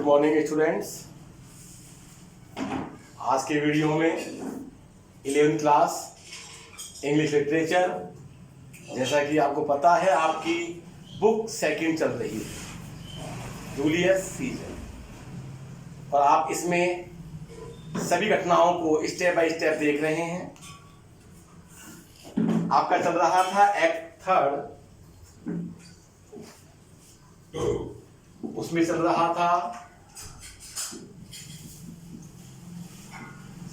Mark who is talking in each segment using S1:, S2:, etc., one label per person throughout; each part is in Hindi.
S1: Good morning students. आज के वीडियो में 11th क्लास इंग्लिश लिटरेचर, जैसा कि आपको पता है आपकी बुक सेकंड चल रही है जूलियस सीजर, और आप इसमें सभी घटनाओं को स्टेप बाय स्टेप देख रहे हैं। आपका चल रहा था एक्ट थर्ड, उसमें चल रहा था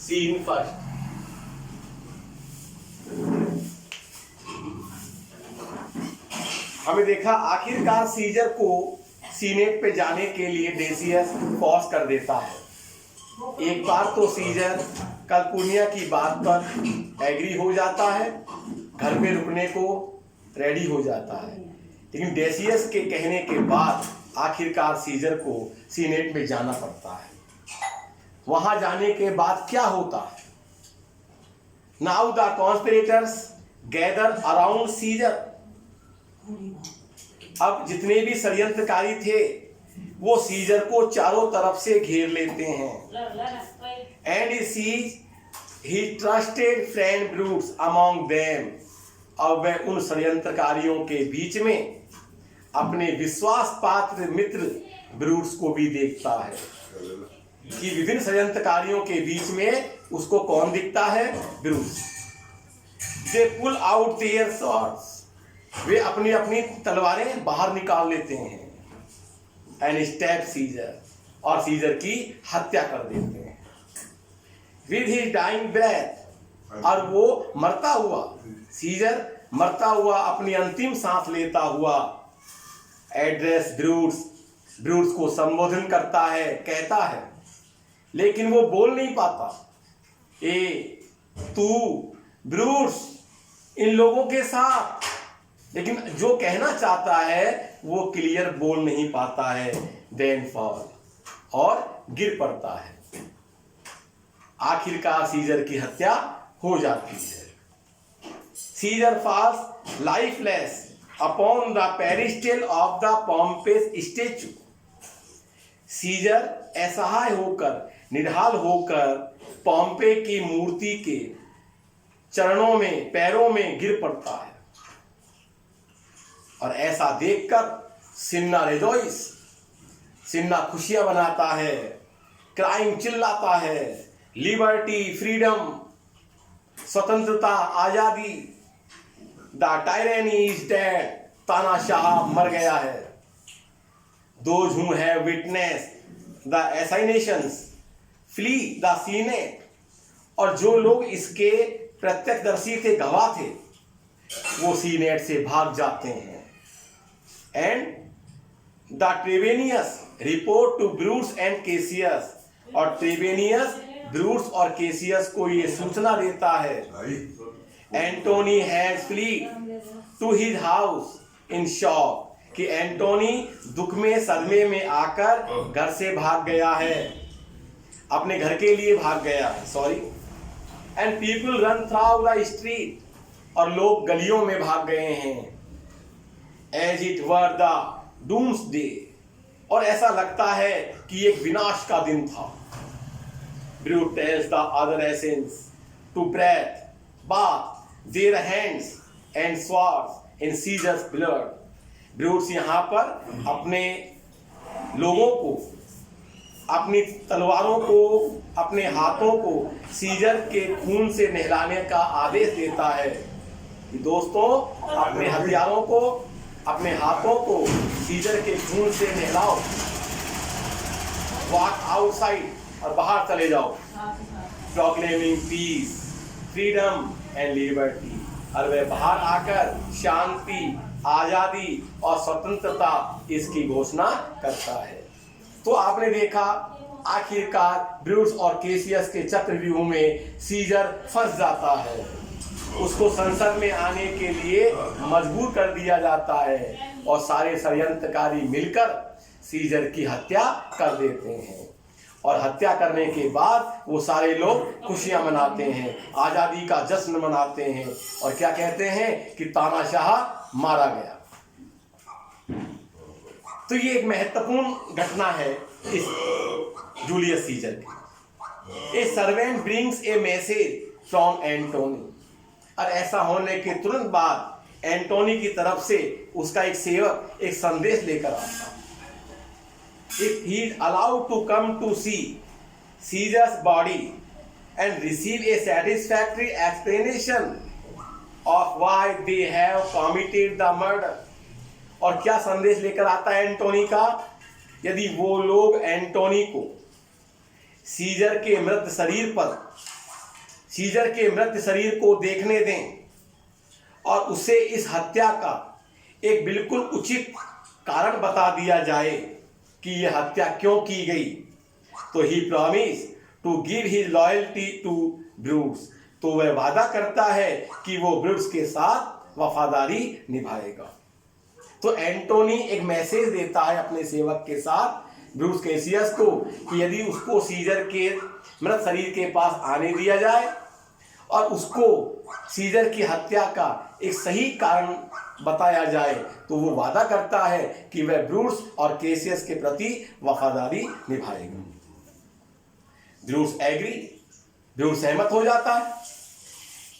S1: सीन फर्स्ट। हमें देखा आखिरकार सीजर को सीनेट पे जाने के लिए डेसियस फोर्स कर देता है। एक बार तो सीजर कैलपुनिया की बात पर एग्री हो जाता है, घर में रुकने को रेडी हो जाता है, लेकिन डेसियस के कहने के बाद आखिरकार सीजर को सीनेट में जाना पड़ता है। वहां जाने के बाद क्या होता है? Now the conspirators gather around Caesar. अब जितने भी षड्यंत्रकारी थे वो सीजर को चारों तरफ से घेर लेते हैं। And he sees he trusted friend Brutus among them. अब वह उन षड्यंत्रकारियों के बीच में अपने विश्वास पात्र मित्र ब्रूट्स को भी देखता है कि विभिन्न षड्यंत्रकारियों के बीच में उसको कौन दिखता है? ब्रूट्स। दे पुल आउट देयर स्वॉर्ड्स। वे अपनी अपनी तलवारें बाहर निकाल लेते हैं। एंड स्टैब सीजर, और सीजर की हत्या कर देते हैं। विद हिज डाइंग ब्रेथ, और वो मरता हुआ, सीजर मरता हुआ अपनी अंतिम सांस लेता हुआ एड्रेस ब्रूट्स को संबोधन करता है, कहता है, लेकिन वो बोल नहीं पाता। तू ब्रूट्स इन लोगों के साथ, लेकिन जो कहना चाहता है वो क्लियर बोल नहीं पाता है। देन फॉल, और गिर पड़ता है। आखिरकार सीजर की हत्या हो जाती है। Caesar falls lifeless upon the pedestal of the Pompey's statue. Caesar असहाय होकर, निढाल होकर पॉम्पे की मूर्ति के चरणों में, पैरों में गिर पड़ता है। और ऐसा देखकर सिन्ना रेजोइस, सिन्ना खुशियां मनाता है, क्राइम चिल्लाता है, लिबर्टी, फ्रीडम, स्वतंत्रता, आजादी। द टायरनी इज डेड, तानाशाह मर गया है। Those who have witnessed the assassinations flee the Senate, और जो लोग इसके प्रत्यक्षदर्शी थे, गवाह थे, वो सीनेट से भाग जाते हैं। And the Trebonius report to Brutus and Cassius, और ट्रेवेनियस ब्रूट्स और केसियस को ये सूचना देता है, Antony has fled to his house in shock, कि एंटोनी दुख में, सदमे में आकर घर से भाग गया है, अपने घर के लिए भाग गया है, sorry. And people run through the street, और लोग गलियों में भाग गए हैं। As it were the doomsday, और ऐसा लगता है कि एक विनाश का दिन था। Brutus tells the other assassins to breath bath their hands and swords in Caesar's blood. Brutus यहाँ पर अपने लोगों को, अपनी तलवारों को, अपने हाथों को सीजर के खून से नहलाने का आदेश देता है कि दोस्तों, अपने हथियारों को, अपने हाथों को सीजर के खून से नहलाओ। वॉक आउटसाइड, और बाहर चले जाओ। Proclaiming peace, freedom and liberty, और वह बाहर आकर शांति, आजादी और स्वतंत्रता इसकी घोषणा करता है। तो आपने देखा आखिरकार ब्रूट्स और केसियस के चक्रव्यूह में सीजर फंस जाता है। उसको संसद में आने के लिए मजबूर कर दिया जाता है, और सारे षड्यंत्रकारी मिलकर सीजर की हत्या कर देते हैं। और हत्या करने के बाद वो सारे लोग खुशियां मनाते हैं, आजादी का जश्न मनाते हैं, और क्या कहते हैं कि तानाशाह मारा गया। तो ये एक महत्वपूर्ण घटना है इस जूलियस सीजर के। A servant brings a message from Antony, और ऐसा होने के तुरंत बाद एंटोनी की तरफ से उसका एक सेवक एक संदेश लेकर आता। If he is allowed to come to see Caesar's body and receive a satisfactory explanation of why they have committed the murder। और क्या संदेश लेकर आता है एंटोनी का? यदि वो लोग एंटोनी को सीजर के मृत शरीर को देखने दें और उसे इस हत्या का एक बिल्कुल उचित कारण बता दिया जाए कि यह हत्या क्यों की गई, तो he promise to give his loyalty to Brutus, तो वह वादा करता है कि वो ब्रूट्स के साथ वफादारी निभाएगा। तो एंटोनी एक मैसेज देता है अपने सेवक के साथ ब्रूट्स कैसियस को कि यदि उसको सीजर के मृत शरीर के पास आने दिया जाए और उसको सीजर की हत्या का एक सही कारण बताया जाए, तो वो वादा करता है कि वह ब्रूट्स और कैसियस के प्रति वफादारी निभाएगा। ब्रूट्स एग्री, ब्रूट्स सहमत हो जाता है।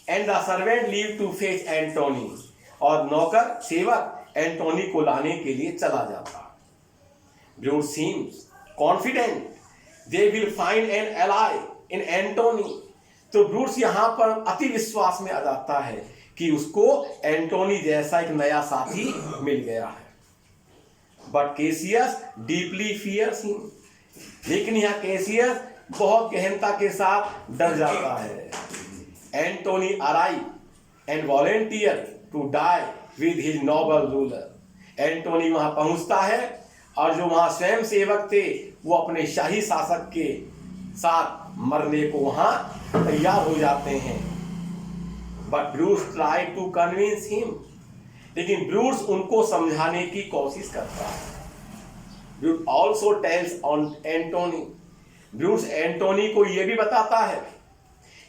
S1: And the servant leave to fetch Antony, और नौकर सेवक एंटोनी को लाने के लिए चला जाता है। Brutus seems confident they will find an ally in Antony, तो ब्रूट्स यहां पर अति विश्वास में आ जाता है कि उसको एंटोनी जैसा एक नया साथी मिल गया है। But Cassius deeply fears him, लेकिन यहाँ कैसियस बहुत गहनता के साथ डर जाता है। Antony arrive and volunteer to die with his noble ruler, Antony वहां पहुंचता है और जो वहां स्वयं सेवक थे वो अपने शाही शासक के साथ मरने को वहां तैयार हो जाते हैं। But Brutus try to convince him, लेकिन ब्रूट्स उनको समझाने की कोशिश करता है। Brutus also tells on Antony, Brutus Antony को यह भी बताता है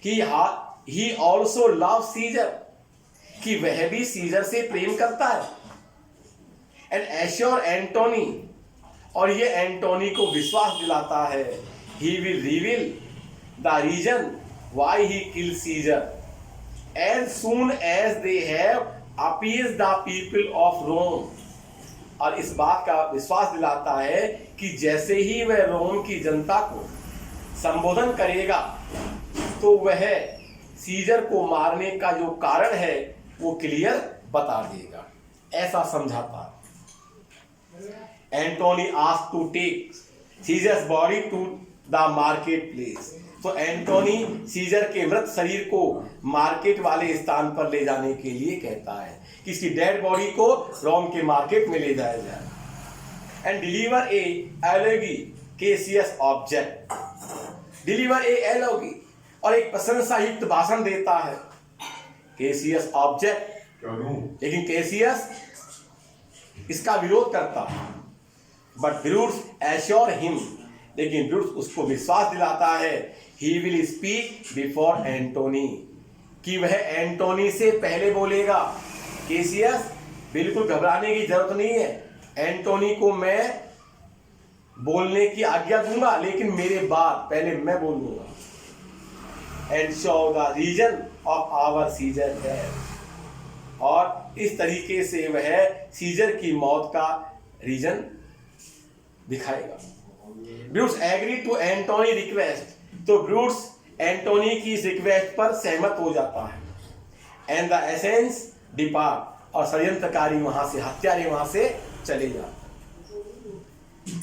S1: कि ही ऑल्सो लव सीजर, कि वह भी सीजर से प्रेम करता है। एंड एश्योर एंटोनी, और ये एंटोनी को विश्वास दिलाता है he will reveal the reason why he kill Caesar as soon as they have appease the people of Rome, और इस बात का विश्वास दिलाता है कि जैसे ही वह रोम की जनता को संबोधन करेगा तो वह सीजर को मारने का जो कारण है वो क्लियर बता देगा, ऐसा समझाता। Antony asked to take Caesar's body to the market place, तो एंटोनी सीजर के मृत शरीर को मार्केट वाले स्थान पर ले जाने के लिए कहता है कि इसकी डेड बॉडी को रोम के मार्केट में ले जाया जाए। And deliver a eulogy Cassius object, deliver a eulogy, और एक प्रशंसा युक्त भाषण देता है कैसियस ऑब्जेक्ट, लेकिन कैसियस इसका विरोध करता है। बट ब्रूट्स एश्योर हिम, लेकिन ब्रूट्स उसको विश्वास दिलाता है he will speak before Antony, कि वह एंटोनी से पहले बोलेगा। कैसियस बिल्कुल घबराने की जरूरत नहीं है, एंटोनी को मैं बोलने की आज्ञा दूंगा, लेकिन मेरे बाद पहले मैं बोल दूंगा। And show the reason of our Caesar है, और इस तरीके से वह सीजर की मौत का रीजन दिखाएगा। ब्रूट्स एग्री टू एंटोनी रिक्वेस्ट, तो ब्रूट्स एंटोनी की इस रिक्वेस्ट पर सहमत हो जाता है। एंड द एसेंस डिपार्ट, और षड्यंत्रकारी वहां से, हत्यारे वहां से चले जाते,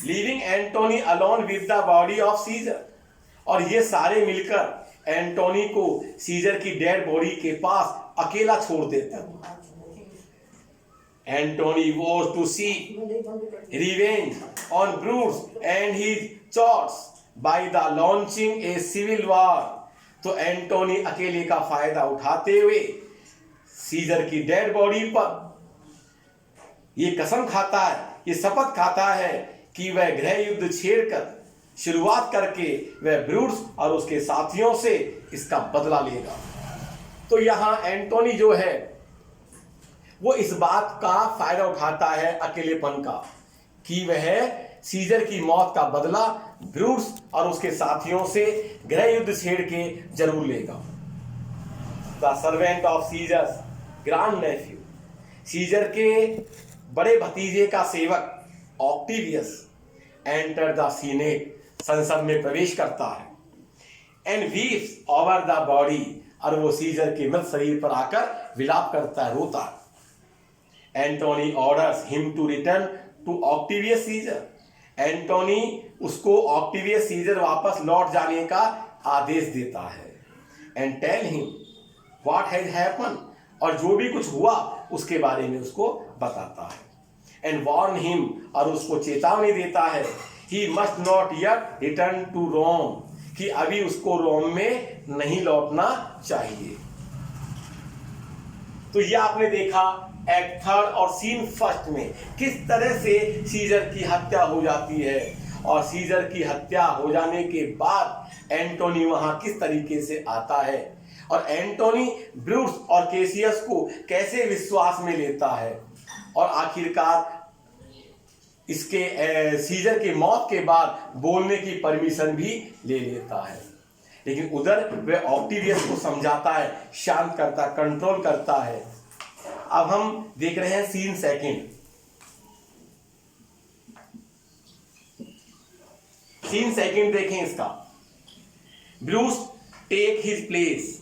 S1: leaving Antony alone with the body of Caesar, और ये सारे मिलकर एंटोनी को सीजर की डेड बॉडी के पास अकेला छोड़ देते हैं। Antony was to see revenge on Brutus and his cohorts by the launching a civil war, तो एंटोनी अकेले का फायदा उठाते हुए सीजर की डेड बॉडी पर ये कसम खाता है, ये शपथ खाता है कि वह गृह युद्ध छेड़कर शुरुआत करके वह ब्रूट्स और उसके साथियों से इसका बदला लेगा। तो यहां एंटोनी जो है वो इस बात का फायदा उठाता है अकेलेपन का, कि वह सीजर की मौत का बदला ब्रूस और उसके साथियों से गृह युद्ध छेड़ के जरूर लेगा। The servant of Caesar's grand nephew, Caesar के बड़े भतीजे का सेवक ऑक्टेवियस एंटर द सीनेट, संसद में प्रवेश करता है, and weeps over the body, और वो सीजर के मृत शरीर पर आकर विलाप करता है, रोता है। Antony orders him to return to Octavius Caesar, Antony उसको ऑक्टेवियस सीजर वापस लौट जाने का आदेश देता है। And tell him what has happen, और जो भी कुछ हुआ उसके बारे में उसको बताता है। एंड वार्न हिम, और उसको चेतावनी देता है, he must not yet return to Rome, कि अभी उसको रोम में नहीं लौटना चाहिए। तो ये आपने देखा एक्ट थर्ड और सीन फर्स्ट में किस तरह से सीजर की हत्या हो जाती है, और सीजर की हत्या हो जाने के बाद एंटोनी वहां किस तरीके से आता है, और एंटोनी ब्रूस और केसियस को कैसे विश्वास में लेता है, और आखिरकार इसके सीजर की मौत के बाद बोलने की परमिशन भी ले लेता है। लेकिन उधर वह ऑक्टेवियस को समझाता है, शांत करता, कंट्रोल करता है। अब हम देख रहे हैं सीन सेकंड। सीन सेकंड देखें इसका। Brutus take his place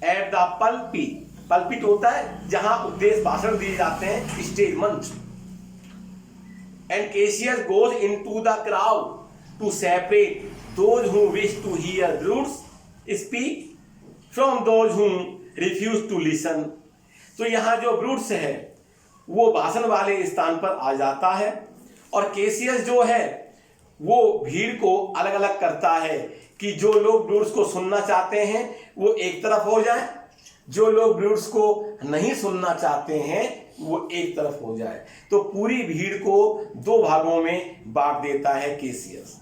S1: at the pulpit, pulpit होता है जहां उपदेश भाषण दिए जाते हैं, स्टेज मंच। And Cassius goes into the crowd to separate those who wish to hear Brutus speak from those who refuse to listen. तो यहाँ जो ब्रूस है वो भाषण वाले स्थान पर आ जाता है, और केसियस जो है वो भीड़ को अलग अलग करता है कि जो लोग ब्रूस को सुनना चाहते हैं वो एक तरफ हो जाए, जो लोग ब्रूस को नहीं सुनना चाहते हैं वो एक तरफ हो जाए। तो पूरी भीड़ को दो भागों में बांट देता है Cassius.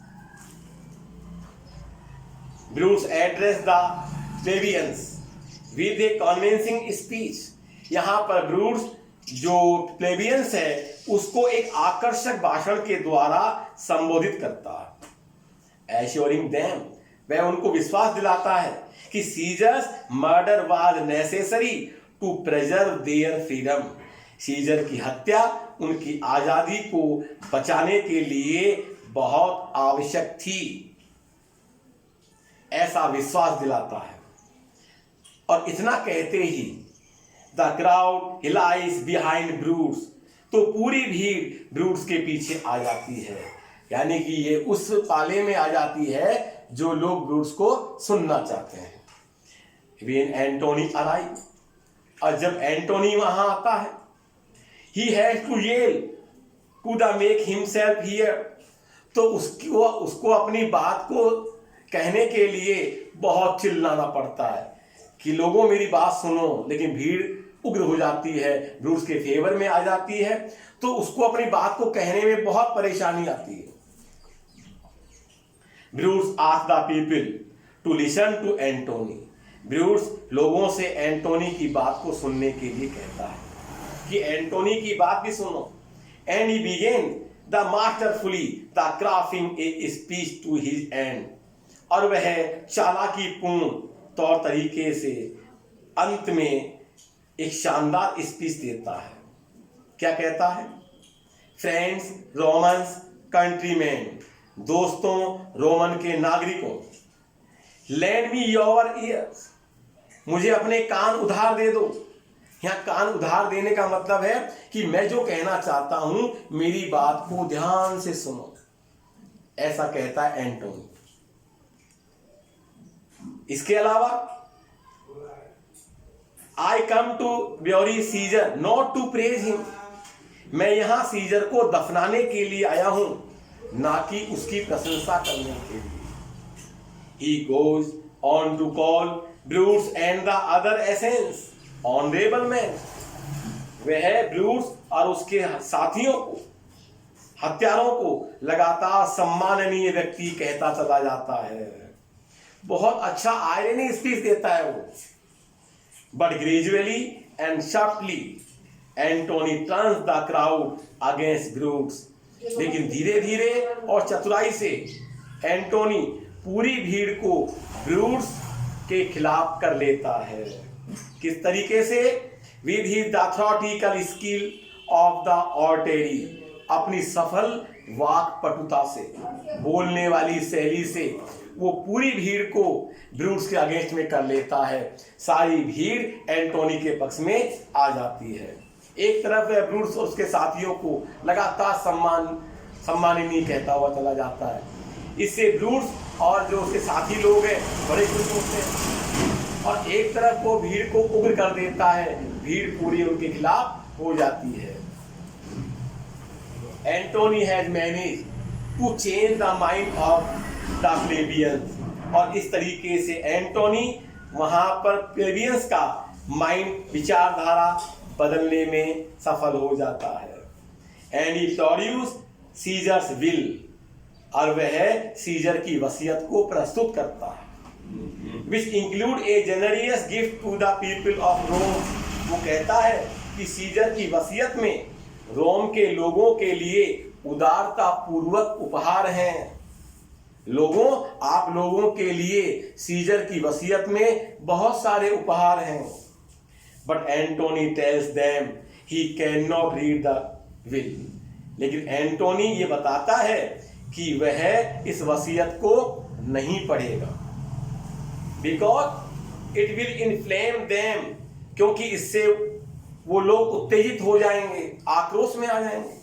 S1: Brutus address the plebeians with a convincing speech. यहां पर ब्रूस जो प्लेबियंस है उसको एक आकर्षक भाषण के द्वारा संबोधित करता है। एश्योरिंग देम, वह उनको विश्वास दिलाता है कि Caesar's murder was necessary to preserve their freedom, Caesar की हत्या उनकी आजादी को बचाने के लिए बहुत आवश्यक थी, ऐसा विश्वास दिलाता है। और इतना कहते ही द क्राउड हिलाइज बिहाइंड ब्रूस, तो पूरी भीड़ ब्रूस के पीछे आ जाती है, यानी कि ये उस पाले में आ जाती है जो लोग ब्रूस को सुनना चाहते हैं। When एंटोनी अराइव, और जब एंटोनी वहां आता है, he has to yell to the make himself hear, तो उसको अपनी बात को कहने के लिए बहुत चिल्लाना पड़ता है कि लोगों मेरी बात सुनो। लेकिन भीड़ उग्र हो जाती है, ब्रूस के फेवर में आ जाती है, तो उसको अपनी बात को कहने में बहुत परेशानी आती है। Brutus asked the people to listen to Antony, Brutus लोगों से एंटोनी की बात को सुनने के लिए कहता है कि एंटोनी की बात भी सुनो। And he begin the masterfully the crafting a speech to his end, और वह चालाकीपूर्ण तौर तरीके से अंत में एक शानदार स्पीच देता है। क्या कहता है? फ्रेंड्स, रोमन्स, कंट्रीमैन, दोस्तों, रोमन के नागरिकों, लैंड मी योर ईयर्स, मुझे अपने कान उधार दे दो। यहाँ कान उधार देने का मतलब है कि मैं जो कहना चाहता हूं मेरी बात को ध्यान से सुनो, ऐसा कहता है एंटोनी। इसके अलावा I come to bury Caesar not to praise him, मैं यहां सीजर को दफनाने के लिए आया हूं, ना कि उसकी प्रशंसा करने के लिए। He goes on to call Bruce and the other assassins honorable men, वह ब्रूस और उसके साथियों को, हत्यारों को लगातार सम्माननीय व्यक्ति कहता चला जाता है। बहुत अच्छा आयरनी स्पीच देता है वो। But gradually and shortly Antony turns the crowd against Brutus, लेकिन धीरे धीरे और चतुराई से एंटोनी पूरी भीड़ को ब्रूट्स के खिलाफ कर लेता है। किस तरीके से? With his oratorical skill of the oratory, अपनी सफल वाक पटुता से, बोलने वाली शैली से वो पूरी भीड़ को ब्रूट्स के अगेंस्ट में कर लेता है। सारी भीड़ एंटोनी के पक्ष में आ जाती है। एक तरफ ब्रूट्स और उसके साथियों को लगातार सम्माननीय कहता हुआ चला जाता है। इससे ब्रूट्स और जो उसके साथी लोग हैं बड़े खुश होते हैं, और एक तरफ वो भीड़ को उग्र कर देता है, भीड़ पूरी उनके खिलाफ हो जाती है। Antony has manage to change the mind of the plebeians, और इस तरीके से एंटोनी वहां पर प्लेबियंस का माइंड, विचारधारा बदलने में सफल हो जाता है। And he tours Caesar's will, और वह सीजर की वसीयत को प्रस्तुत करता है। Which include a generous gift to the people of Rome, वो कहता है कि सीजर की वसीयत में रोम के लोगों के लिए उदारता पूर्वक उपहार हैं। लोगों, आप लोगों के लिए सीजर की वसीयत में बहुत सारे उपहार हैं। But Antony tells them he can not read the will, लेकिन एंटोनी ये बताता है कि वह इस वसीयत को नहीं पढ़ेगा। Because it will inflame them, क्योंकि इससे वो लोग उत्तेजित हो जाएंगे, आक्रोश में आ जाएंगे।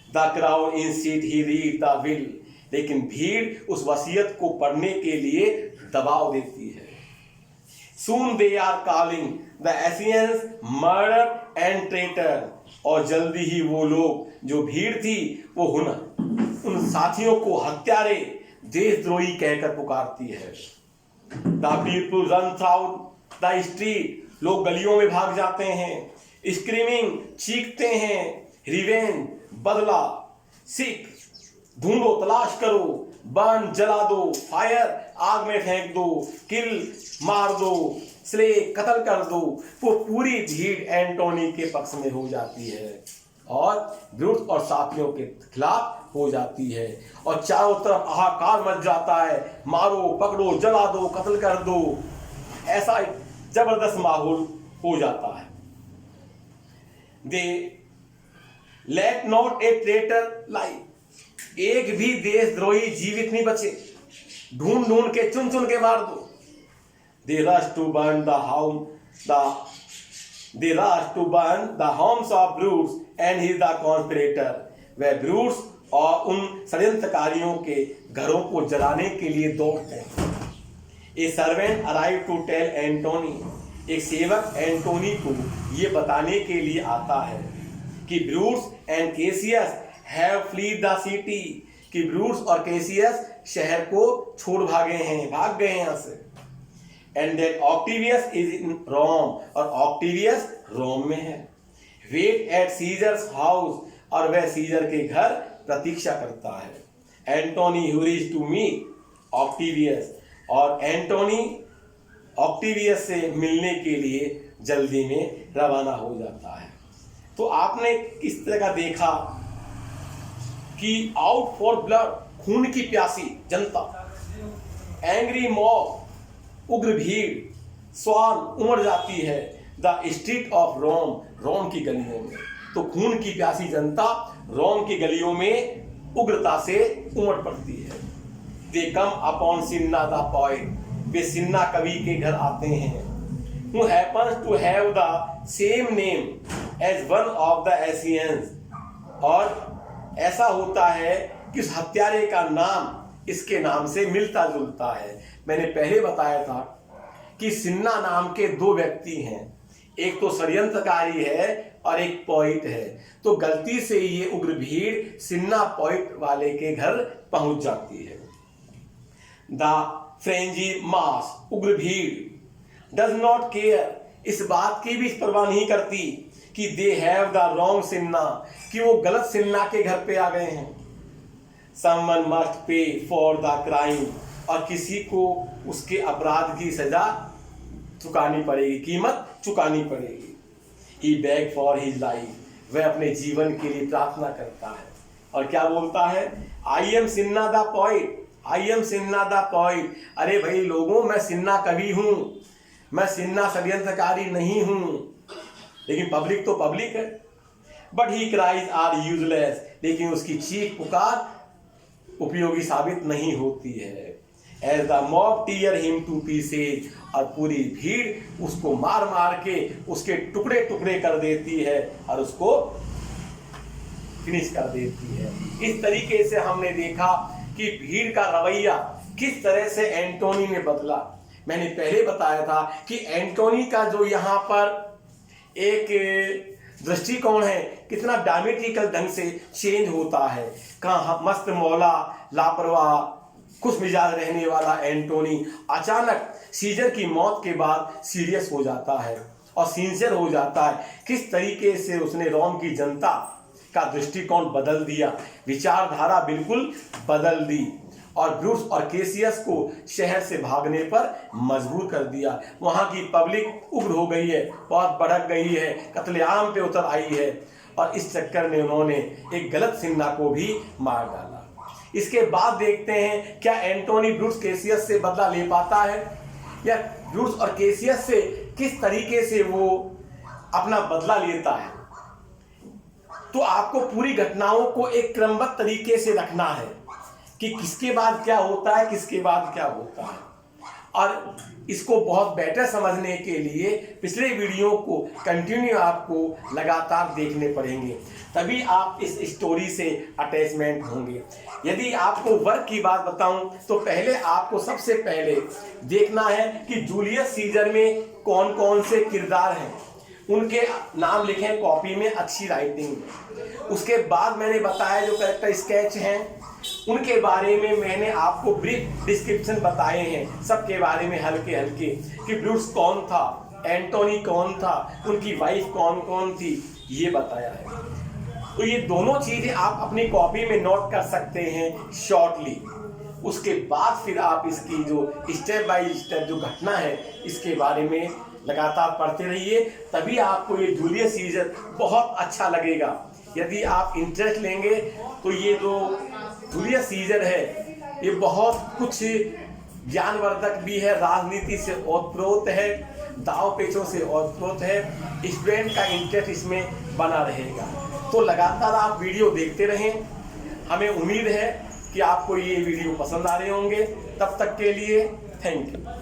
S1: The crowd instead he read the will, लेकिन भीड़ उस वसीयत को पढ़ने के लिए दबाव देती है। Soon they are calling the Asians murder and traitor, और जल्दी ही वो लोग, जो भीड़ थी, वो उन साथियों को हत्यारे, देशद्रोही कहकर पुकारती है। The people run through the street, लोग गलियों में भाग जाते हैं। Screaming, चीखते हैं। Revenge, बदला। Seek, ढूंढो, तलाश करो। बर्न, जला दो। फायर, आग में फेंक दो। किल, मार दो। स्ले, कत्ल कर दो। वो पूरी भीड़ एंटोनी के पक्ष में हो जाती है और ब्रूट्स और साथियों के खिलाफ हो जाती है, और चारों तरफ हाहाकार मच जाता है। मारो, पकड़ो, जला दो, कत्ल कर दो, ऐसा जबरदस्त माहौल हो जाता है। They let not a traitor live, एक भी देशद्रोही जीवित नहीं बचे, ढूंढ ढूंढ के, चुन चुन के मार दो। They rush to burn the homes of Brutus and he is the conspirator, वह ब्रूट्स और उन षड्यंत्रकारियों के घरों को जलाने के लिए दौड़ते हैं। A servant arrived to tell Antony, एक सेवक एंटोनी को ये बताने के लिए आता है कि Brutus and Cassius have fled the city, कि ब्रूट्स और केसियस शहर को छोड़ भाग गए हैं यहाँ से। And that Octavius is in Rome, और ऑक्टेवियस रोम में है। वेट एट सीजर्स हाउस, और वह सीजर के घर प्रतीक्षा करता है। एंटोनी ह्यूरीज टू मीट ऑक्टेवियस, और एंटोनी ऑक्टेवियस से मिलने के लिए जल्दी में रवाना हो जाता है। तो आपने किस तरह का देखा कि आउट फॉर ब्लड, खून की प्यासी जनता, एंग्री मॉब, उग्र भीड़, स्वान उमड़ जाती है द स्ट्रीट ऑफ रोम, रोम की गलियों में। तो खून की प्यासी जनता रोम की गलियों में उग्रता से उमड़ पड़ती है। दे कम अपॉन सिन्ना द पोएट, वे सिन्ना कवि के घर आते हैं। who happens to have the same name as one of the Asians, और ऐसा होता है कि उस हत्यारे का नाम इसके नाम से मिलता जुलता है। मैंने पहले बताया था कि सिन्ना नाम के दो व्यक्ति हैं, एक तो षड्यंत्रकारी है और एक पोइट है। तो गलती से ये उग्र भीड़ सिन्ना पोइट वाले के घर पहुंच जाती है। द फ्रेंजी मास, उग्र भीड़, डज नॉट केयर, इस बात की भी परवाह नहीं करती कि दे हैव द रॉन्ग सिन्ना, कि वो गलत सिन्ना के घर पे आ गए हैं। Someone must pay for the crime, और किसी को उसके अपराध की सजा चुकानी पड़ेगी, कीमत चुकानी पड़ेगी। ही बेग फॉर हिज लाइफ, वह अपने जीवन के लिए प्रार्थना करता है और क्या बोलता है, I am Sinha the point, I am Sinha the point. अरे भाई लोगों, मैं सिन्हा कवि हूं, मैं सिन्हा षड्यंत्रकारी नहीं हूं, लेकिन पब्लिक तो पब्लिक है। But he cries are useless, लेकिन उसकी चीख पुकार उपयोगी साबित नहीं होती है। As the mob tear him to pieces, और पूरी भीड़ उसको मार मार के उसके टुकड़े टुकड़े कर देती है और उसको फिनिश कर देती है। इस तरीके से हमने देखा कि भीड़ का रवैया किस तरह से एंटोनी ने बदला। मैंने पहले बताया था कि एंटोनी का जो यहाँ पर एक दृष्टिकोण है कितना डायमेट्रिकल ढंग से चेंज होता है। कहाँ मस्त मौला, लापरवाह, खुश मिजाज रहने वाला एंटोनी अचानक सीजर की मौत के बाद सीरियस हो जाता है और सिंसियर हो जाता है। किस तरीके से उसने रोम की जनता का दृष्टिकोण बदल दिया, विचारधारा बिल्कुल बदल दी और ब्रूस और केसियस को शहर से भागने पर मजबूर कर दिया। वहां की पब्लिक उग्र हो गई है, बहुत भड़क गई है, कत्लेआम पे उतर आई है और इस चक्कर में उन्होंने एक गलत सिन्हा को भी मार डाला। इसके बाद देखते हैं क्या एंटोनी ब्रूस केसियस से बदला ले पाता है या ब्रूस और केसियस से किस तरीके से वो अपना बदला लेता है। तो आपको पूरी घटनाओं को एक क्रमबद्ध तरीके से रखना है कि किसके बाद क्या होता है, किसके बाद क्या होता है। और इसको बहुत बेटर समझने के लिए पिछले वीडियो को कंटिन्यू आपको लगातार देखने पड़ेंगे, तभी आप इस स्टोरी से अटैचमेंट होंगे। यदि आपको वर्क की बात बताऊं तो पहले आपको सबसे पहले देखना है कि जूलियस सीजर में कौन कौन से किरदार हैं, उनके नाम लिखें कॉपी में अच्छी राइटिंग में। उसके बाद मैंने बताया जो कैरेक्टर स्केच हैं उनके बारे में मैंने आपको ब्रीफ डिस्क्रिप्शन बताए हैं, सबके बारे में हल्के हल्के कि ब्रूस कौन था, एंटोनी कौन था, उनकी वाइफ कौन कौन थी, ये बताया है। तो ये दोनों चीजें आप अपनी कॉपी में नोट कर सकते हैं शॉर्टली। उसके बाद फिर आप इसकी जो स्टेप बाय स्टेप जो घटना है इसके बारे में लगातार पढ़ते रहिए, तभी आपको ये जूलियस सीजर बहुत अच्छा लगेगा। यदि आप इंटरेस्ट लेंगे तो ये जो जूलियस सीजर है ये बहुत कुछ ज्ञानवर्धक भी है, राजनीति से ओतप्रोत है, दाव पेचों से ओतप्रोत है, स्टूडेंट का इंटरेस्ट इसमें बना रहेगा। तो लगातार आप वीडियो देखते रहें। हमें उम्मीद है कि आपको ये वीडियो पसंद आ रहे होंगे। तब तक के लिए थैंक यू।